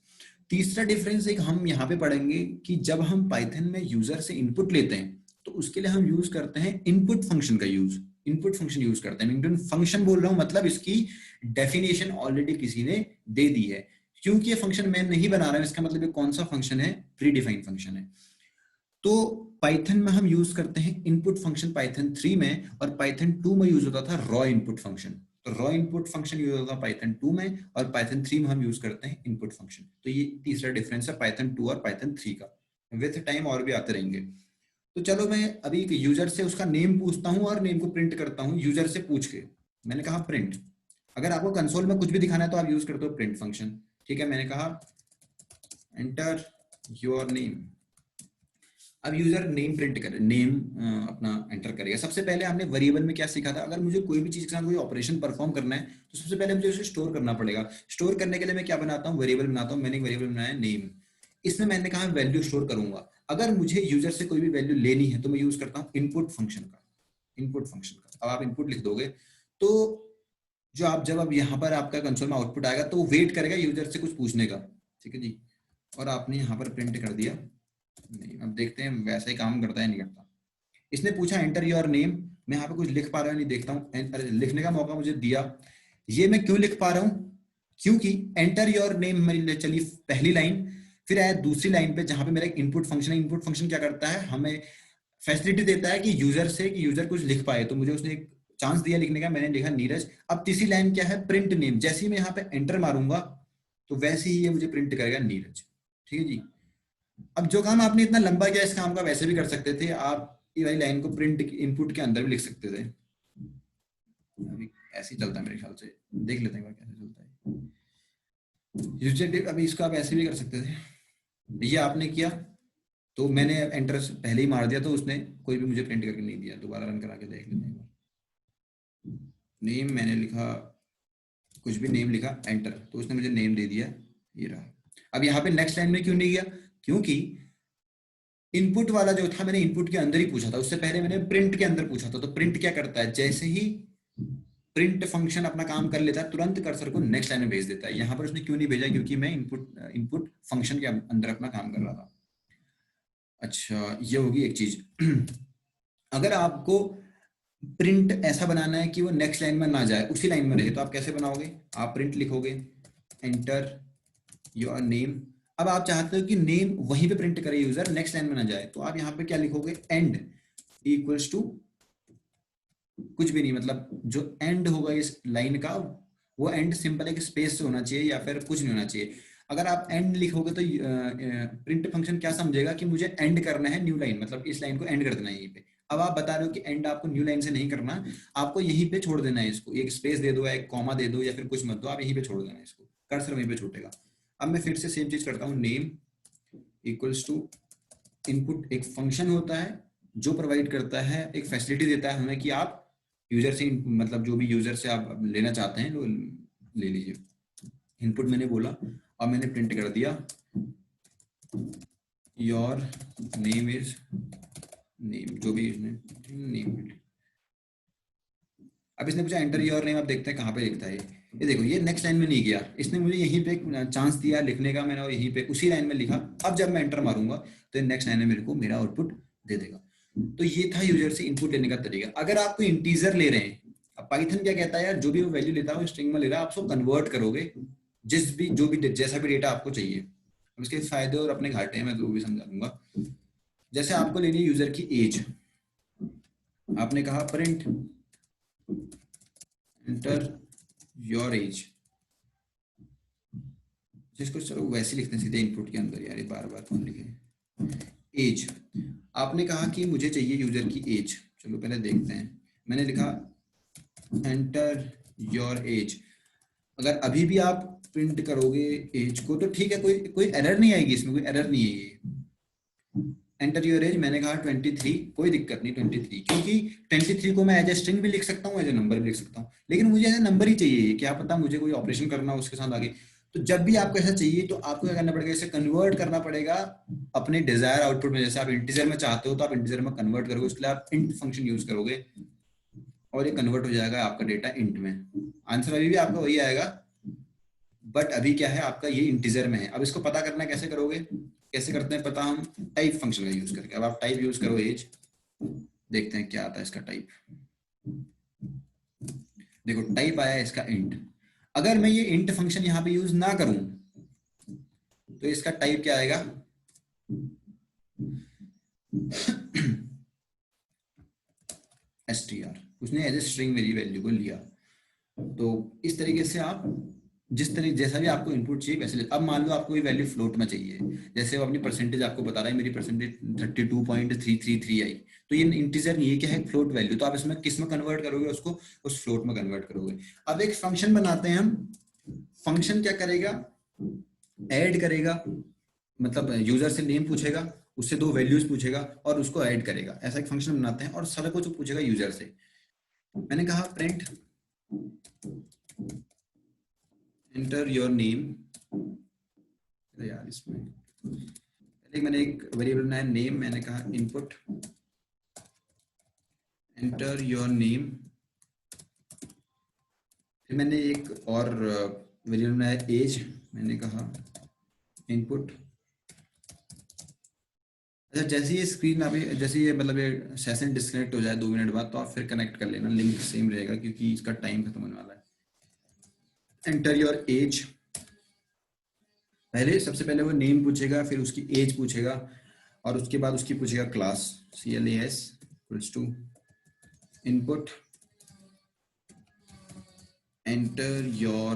तीसरा डिफरेंस एक हम यहाँ पे पढ़ेंगे कि जब हम पाइथन में यूजर से इनपुट लेते हैं तो उसके लिए हम यूज करते हैं इनपुट फंक्शन का यूज, इनपुट फंक्शन यूज करते हैं। इनपुट फंक्शन बोल रहा हूँ मतलब इसकी डेफिनेशन ऑलरेडी किसी ने दे दी है। क्योंकि ये फंक्शन मैं नहीं बना रहा हूं, इसका मतलब ये कौन सा फंक्शन है, प्री डिफाइंड फंक्शन है। तो पाइथन में हम यूज करते हैं इनपुट फंक्शन पाइथन 3 में, और पाइथन 2 में यूज होता था रॉ इनपुट फंक्शन। तो रॉ इनपुट फंक्शन यूज होता था पाइथन 2 में, और पाइथन 3 में हम यूज करते हैं इनपुट फंक्शन। तो ये तीसरा डिफरेंस है पाइथन 2 और पाइथन 3 का। विथ टाइम और भी आते रहेंगे। तो चलो मैं अभी यूजर से उसका नेम पूछता हूँ और नेम को प्रिंट करता हूँ यूजर से पूछ के। मैंने कहा प्रिंट, अगर आपको कंसोल में कुछ भी दिखाना है तो आप यूज करते हो प्रिंट फंक्शन। ठीक है, मैंने कहा एंटर योर नेम। अब यूजर नेम प्रिंट करे, नेम अपना एंटर करेगा। सबसे पहले हमने वेरिएबल में क्या सीखा था, अगर मुझे कोई भी चीज के साथ कोई ऑपरेशन परफॉर्म करना है तो सबसे पहले मुझे उसे स्टोर करना पड़ेगा। स्टोर करने के लिए मैं क्या बनाता हूँ, वेरिएबल बनाता हूँ। मैंने एक वेरिएबल बनाया नेम, इसमें मैंने कहा वैल्यू स्टोर करूंगा। अगर मुझे यूजर से कोई भी वैल्यू लेनी है तो मैं यूज करता हूँ इनपुट फंक्शन का, इनपुट फंक्शन का। अब आप इनपुट लिख दोगे तो जो आप जब अब यहाँ पर आपका कंसोल में आउटपुट आएगा तो वेट करेगा यूजर से कुछ पूछने का। ठीक है जी, और आपने यहाँ पर प्रिंट कर दिया नहीं। अब देखते हैं वैसा ही काम करता है नहीं करता। इसने पूछा एंटर योर नेम, मैं यहाँ पे कुछ लिख पा रहा हूँ नहीं देखता हूँ, लिखने का मौका मुझे दिया। ये मैं क्यों लिख पा रहा हूँ, क्योंकि एंटर योर नेम मेरी चली पहली लाइन, फिर आया दूसरी लाइन पे जहां पे मेरा एक इनपुट फंक्शन है। इनपुट फंक्शन क्या करता है, हमें फैसिलिटी देता है कि यूजर से, कि यूजर कुछ लिख पाए, तो मुझे उसने एक चांस दिया लिखने का, मैंने लिखा नीरज। अब तीसरी लाइन क्या है, प्रिंट नेम। जैसे ही मैं यहाँ पे एंटर मारूंगा तो वैसे ही ये मुझे प्रिंट करेगा नीरज। ठीक है जी। अब जो काम आपने इतना लंबा किया, इस काम का वैसे भी कर सकते थे आप, ये वाली लाइन को प्रिंट इनपुट के अंदर भी लिख सकते थे। अभी ऐसे ही चलता है मेरे ख्याल से, देख लेते हैं कैसे चलता है यूजर। अभी इसको आप ऐसे भी कर सकते थे, ये आपने किया तो मैंने एंटर पहले ही मार दिया तो उसने कोई भी मुझे प्रिंट करके नहीं दिया। दोबारा रन करा के देख लेते हैं, नेम मैंने लिखा, कुछ भी नेम लिखा, एंटर, तो उसने मुझे नेम दे दिया, ये रहा। अब यहाँ पे नेक्स्ट लाइन में क्यों नहीं गया? क्योंकि इनपुट वाला जो था मैंने इनपुट के अंदर ही पूछा था, उससे पहले मैंने प्रिंट के अंदर पूछा था। तो प्रिंट क्या करता है, जैसे ही प्रिंट फंक्शन अपना काम कर लेता है तुरंत कर्सर को नेक्स्ट लाइन में भेज देता है। यहाँ पर उसने क्यों नहीं भेजा? क्योंकि मैं इनपुट फंक्शन के अंदर अपना काम कर रहा था। अच्छा, ये होगी एक चीज। अगर आपको प्रिंट ऐसा बनाना है कि वो नेक्स्ट लाइन में ना जाए, उसी लाइन में रहे, तो आप कैसे बनाओगे? आप प्रिंट लिखोगे एंटर योर नेम। अब आप चाहते हो कि नेम वहीं पे प्रिंट करे यूजर, नेक्स्ट लाइन में ना जाए, तो आप यहाँ पे क्या लिखोगे? एंड इक्वल्स टू कुछ भी नहीं, मतलब जो एंड होगा इस लाइन का वो एंड सिंपल एक स्पेस से होना चाहिए या फिर कुछ नहीं होना चाहिए। अगर आप एंड लिखोगे तो प्रिंट फंक्शन क्या समझेगा कि मुझे एंड करना है न्यू लाइन, मतलब इस लाइन को एंड कर देना है यहीं पे। अब आप बता रहे हो कि एंड आपको न्यू लाइन से नहीं करना, आपको यहीं पे छोड़ देना है इसको, एक स्पेस दे दो, एक कॉमा दे दो, या फिर कुछ मत दो, आप यहीं पे छोड़ देना इसको, कर्सर वहीं पे छूटेगा। अब मैं फिर से सेम चीज करता हूँ, नेम इक्वल्स टू इनपुट, एक फंक्शन होता है जो प्रोवाइड करता है, एक फैसिलिटी देता है हमें कि आप यूजर से, मतलब जो भी यूजर से आप लेना चाहते हैं वो ले लीजिए। इनपुट मैंने बोला और मैंने प्रिंट कर दिया योर नेम इज नेम, जो भी इसने नेम। अब इसने पूछा एंटर योर नेम, अब देखते हैं कहाँ पे लिखता है ये देखो, ये नेक्स्ट लाइन में नहीं गया, इसने मुझे यहीं पे चांस दिया लिखने का, मैंने यहीं पे उसी लाइन में लिखा। अब जब मैं एंटर मारूंगा तो नेक्स्ट लाइन में मेरे को मेरा आउटपुट दे देगा। तो ये था यूजर से इनपुट लेने का तरीका। अगर आप कोई इंटीजर ले रहे हैं, अब पाइथन क्या कहता है यार, जो भी वो वैल्यू लेता है वो स्ट्रिंग में ले रहा है, आप उसको कन्वर्ट करोगे जो भी जैसा भी डेटा आपको चाहिए। अब इसके फायदे और अपने घाटे हैं, मैं तो वो भी समझा दूंगा। जैसे आपको लेनी है यूजर की एज, आपने कहा प्रिंट एंटर योर एज, जिसको चलो वैसे लिखते हैं सीधे इनपुट के अंदर, यार बार बार कौन लिखे। एज, आपने कहा कि मुझे चाहिए यूजर की एज, चलो पहले देखते हैं। मैंने लिखा एंटर योर एज। अगर अभी भी आप प्रिंट करोगे एज को तो ठीक है, कोई एरर नहीं आएगी, इसमें कोई एरर नहीं है। ये एंटर योर एज मैंने कहा 23, कोई दिक्कत नहीं 23, क्योंकि 23 को मैं एज ए स्ट्रिंग भी लिख सकता हूँ, एज ए नंबर भी लिख सकता हूँ, लेकिन मुझे एज ए नंबर ही चाहिए, क्या पता मुझे कोई ऑपरेशन करना हो उसके साथ आगे। तो जब भी आपको ऐसा चाहिए तो आपको क्या करना पड़ेगा, इसे कन्वर्ट करना पड़ेगा अपने डिजायर आउटपुट में। जैसे आप इंटीजर में चाहते हो तो आप इंटीजर में कन्वर्ट करोगे, उसके लिए आप इंट फंक्शन यूज करोगे और ये कन्वर्ट हो जाएगा आपका डेटा इंट में। आंसर अभी भी आपका वही आएगा, बट अभी क्या है आपका ये इंटीजर में है। अब इसको पता करना कैसे करोगे, कैसे करते हैं पता, हम टाइप फंक्शन का यूज करके। अब आप टाइप यूज करो एज, देखते हैं क्या आता है इसका टाइप। देखो टाइप आया इसका इंट। अगर मैं ये इंट फंक्शन यहाँ पे यूज ना करूं तो इसका टाइप क्या आएगा, str। उसने एज ए स्ट्रिंग मेरी वैल्यू को लिया। तो इस तरीके से आप जैसा भी आपको इनपुट चाहिए वैसे अब मान लो आपको ये वैल्यू फ्लोट में चाहिए, जैसे वो अपनी परसेंटेज आपको बता रहा है, मेरी परसेंटेज 32.333 आई, तो ये इंटीजर नहीं है, क्या है, फ्लोट वैल्यू। तो आप इसमें किस में कन्वर्ट करोगे, उसको उस फ्लोट में कन्वर्ट करोगे। अब एक फंक्शन बनाते हैं हम, फंक्शन क्या करेगा, ऐड करेगा, मतलब यूजर से नेम पूछेगा, उससे 2 वैल्यूज पूछेगा और उसको ऐड करेगा। ऐसा एक फंक्शन बनाते हैं और सारा कुछ पूछेगा यूजर से। मैंने कहा प्रिंट एंटर योर नेम, यार इसमें पहले मैंने एक वेरिएबल बनाया नेम, मैंने कहा इनपुट एंटर योर नेम, फिर मैंने एक और वेरिएबल बनाया एज, मैंने कहा इनपुट। अच्छा, जैसे ये स्क्रीन अभी जैसे ये मतलब ये सेशन डिस्कनेक्ट हो जाए 2 मिनट बाद, तो आप फिर कनेक्ट कर लेना, लिंक सेम रहेगा क्योंकि इसका टाइम खत्म होने वाला है। एंटर योर एज, पहले सबसे पहले वो नेम पूछेगा, फिर उसकी एज पूछेगा और उसके बाद उसकी पूछेगा class, CLAS equals to input enter your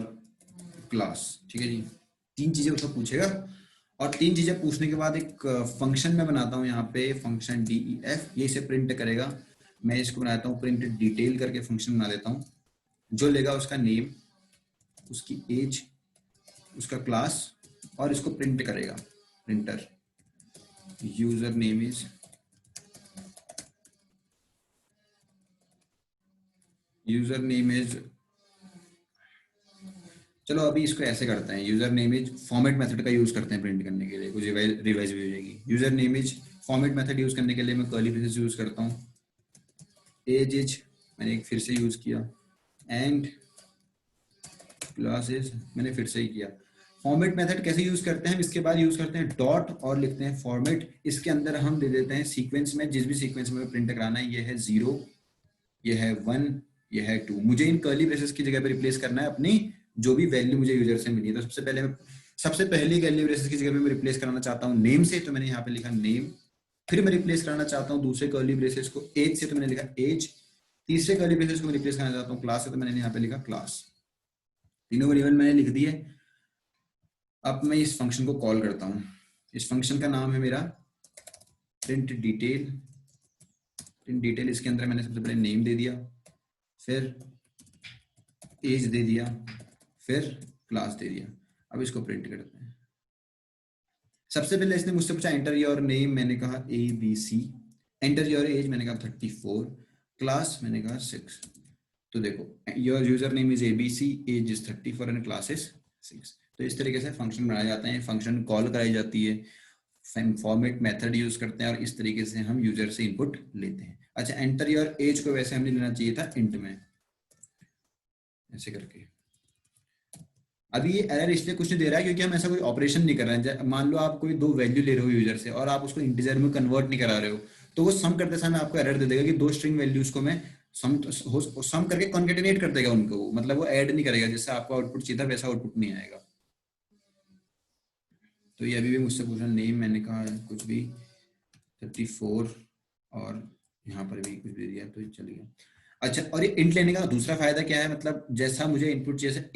class. ठीक है जी, 3 चीजें उसको पूछेगा और 3 चीजें पूछने के बाद एक फंक्शन में बनाता हूँ यहाँ पे, फंक्शन DEF, ये इसे प्रिंट करेगा। मैं इसको बनाता हूँ प्रिंट डिटेल करके फंक्शन बना देता हूँ, जो लेगा उसका नेम, उसकी एज, उसका क्लास और इसको प्रिंट करेगा। Printer user name is user name is, चलो अभी इसको ऐसे करते हैं, user name is format method का यूज करते हैं प्रिंट करने के लिए, कुछ रिवाइज भी हो जाएगी। User name is format method use करने के लिए मैं कर्ली ब्रेसेस यूज करता हूँ। एज इज मैंने एक फिर से यूज किया, एंड क्लास इज मैंने फिर से ही किया। फॉर्मेट मेथड कैसे यूज करते हैं, इसके बाद यूज करते हैं डॉट और लिखते हैं फॉर्मेट। इसके अंदर हम दे देते हैं सीक्वेंस में, जिस भी सीक्वेंस में प्रिंट कराना है, ये है 0, ये है 1, ये है 2। मुझे इन कर्ली ब्रेसेस की जगह पे रिप्लेस करना है अपनी जो भी वैल्यू मुझे यूजर से मिली है। तो सबसे पहली कर्ली ब्रेसेस की जगह पे मैं रिप्लेस कराना चाहता हूँ नेम से, तो मैंने यहाँ पे लिखा नेम। फिर मैं रिप्लेस कराना चाहता हूँ दूसरे कर्ली ब्रेसेस को एज से, तो मैंने लिखा एज। तीसरे कर्ली ब्रेसेस को मैं रिप्लेस कराना चाहता हूँ क्लास से, तो मैंने यहाँ पे लिखा क्लास। तीनों वेरिएबल मैंने लिख दिए। अब मैं इस फंक्शन को कॉल करता हूँ। इस फंक्शन का नाम है मेरा प्रिंट डिटेल। प्रिंट डिटेल, इसके अंदर मैंने सबसे पहले नेम दे दिया, फिर एज दे दिया, फिर क्लास दे दिया। अब इसको प्रिंट करते हैं। सबसे पहले इसने मुझसे पूछा एंटर योर नेम, मैंने कहा ABC। एंटर योर एज, मैंने कहा 34। क्लास मैंने कहा 6। तो देखो your user name is ABC, age is 34 and class is 6। तो इस तरीके से फंक्शन बनाए जाते हैं, फंक्शन कॉल कराई जाती है, फॉर्मेट मेथड यूज करते हैं, और इस तरीके से हम यूजर से इनपुट लेते हैं। अच्छा, एंटर योर एज को वैसे हमने लेना चाहिए था इंट में, ऐसे करके। अभी ये एरर इसलिए कुछ नहीं दे रहा है क्योंकि हम ऐसा कोई ऑपरेशन नहीं कर रहे हैं। मान लो आप कोई दो वैल्यू ले रहे हो यूजर से और आप उसको इंटीजर में कन्वर्ट नहीं करा रहे हो, तो वो सम करते समय आपको एरर दे देगा कि दो स्ट्रिंग वैल्यूज को मैं सम करके कॉन्केटिनेट कर देगा उनको, मतलब वो ऐड नहीं करेगा, जिससे आपको आउटपुट चाहिए था वैसा आउटपुट नहीं आएगा। तो ये अभी भी मुझसे पूछा नेम, मैंने कहा कुछ भी 34 और यहाँ पर भी कुछ भी दिया तो चल गया। अच्छा, और ये इंट लेने का दूसरा फायदा क्या है, मतलब जैसा मुझे इनपुट जैसे